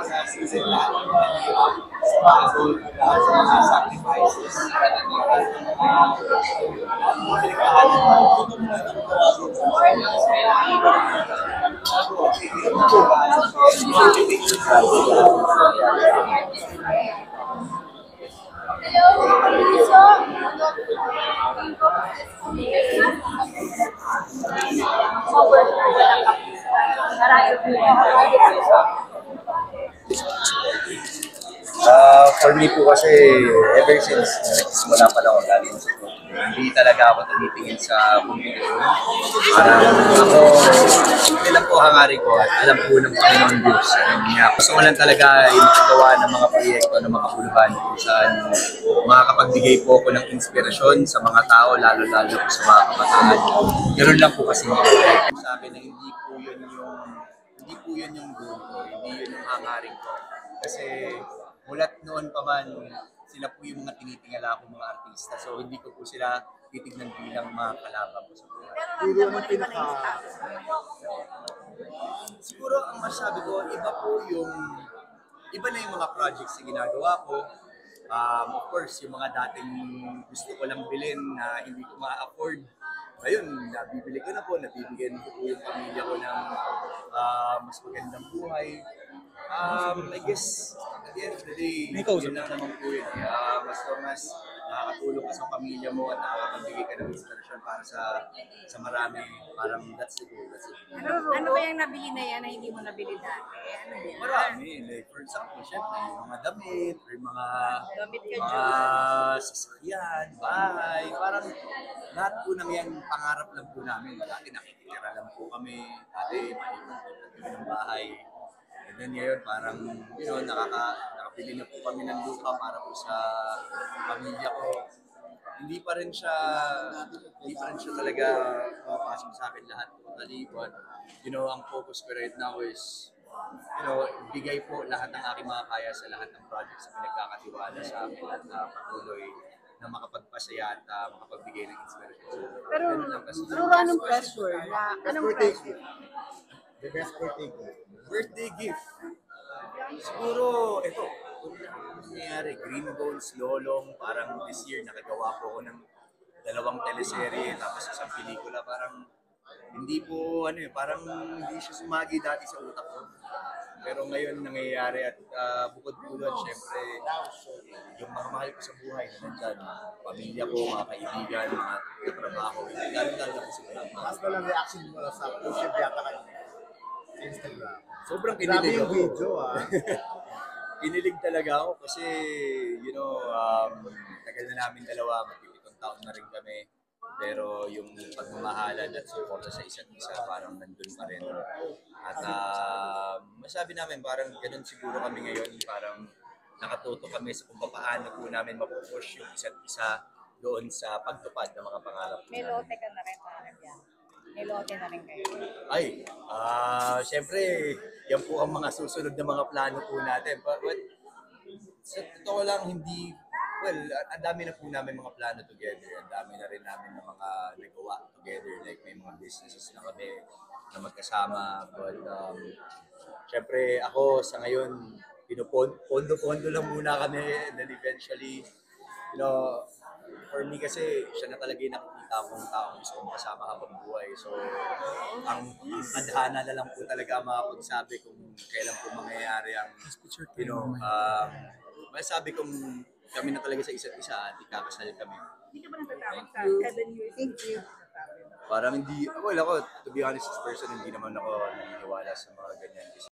sa season na struggle sa mga sacrifices. For me po kasi, ever since wala pa lang ako galing sa football, hindi talaga ako tumitingin sa competition. Parang ako, hindi lang po hangarin ko at alam po ng Panginoon Diyos. Gusto ko lang talaga yung magawa ng mga proyekto ng mga puluhan kung saan makakapagbigay po ako ng inspirasyon sa mga tao, lalo-lalo po sa mga kabataan. Ganun lang po kasi sa akin na hindi po yun yung goal ko, hindi yun yung hangarin ko. Kasi mulat noon pa man, sila po yung mga tinitingala akong mga artista. So hindi ko po sila titignan bilang mga kalaban ko sa buhay. Pero ano pinaka... Siguro ang masabi ko, iba na yung mga projects na ginagawa ko. Of course, yung mga dating gusto ko lang bilhin na hindi ko ma-afford. Ayun, nabibili ko na po, nabibigyan ko po yung pamilya ko ng mas magandang buhay. I guess, at the end of the day, yun lang naman po yun. Mas nakakatulong ka sa pamilya mo at nakakapagbigay ka ng inspirasyon para sa marami. Parang that's the goal. Ano ba yung nabili na yan na hindi mo nabili dati? Ano yan? Marami. Like, for example, syempre, yung mga damit, or mga sasakyan, bahay. Parang lahat po nang yan, pangarap lang po namin. Dati nakikitira lang po kami. Dati malipat kami ng bahay. And then ngayon, parang, nakabili na po kami ng lupa para po sa pamilya ko. Hindi pa rin siya talaga pasok sa akin lahat totally, but ang focus ko right now is bigay po lahat ng aking mga kaya sa lahat ng projects na pinagkakatiwala sa akin at patuloy na makapagpasaya at makapagbigay ng inspiration. Pero anong pressure? Anong pressure? The best birthday gift. Birthday gift. Siguro, ito, nangyayari, Green Bones, Lolong, parang this year nakagawa po ako ng 2 teleserye, tapos isang pelikula, parang hindi po, parang hindi siya sumagi dati sa utak ko. Pero ngayon nangyayari at bukod po doon, syempre, yung mga mahal ko sa buhay na nandyan, pamilya ko, mga kaibigan, mga katrabaho, lalo-lalo ko sila. Mas na lang reaction mo sa push yata kayo sa Instagram. Sobrang Grabe kinilig yung ako. video Kinilig talaga ako kasi, tagal na namin dalawa, mag-7 taon na rin kami. Pero yung pagmamahalan at suporta sa isa't isa, parang nandun pa rin. At masabi namin, parang ganun siguro kami ngayon, parang nakatuto kami sa kung paano po namin mapupush yung isa't isa doon sa pagtupad ng mga pangarap. May lote ka na rin parang yan. May lote na rin kayo. Ay, syempre, yan po ang mga susunod na mga plano po natin. But sa totoo lang, ang dami na po namin mga plano together. Ang dami na rin namin ng mga nagawa together. Like may mga businesses na kami na magkasama. But syempre, ako sa ngayon, pondo-pondo lang muna kami. And then eventually, for me kasi, siya na talaga yung nakikita akong taong gusto kong kasama habang buhay. So, ang adhana na lang po talaga makapagsabi kung kailan po mangyayari ang, masabi kong kami na talaga sa isa't isa at ikakasal kami. Hindi ka ba natatawag sa 7 years? Thank you. Parang hindi, ako, to be honest, as person, hindi naman ako naniniwala sa mga ganyan.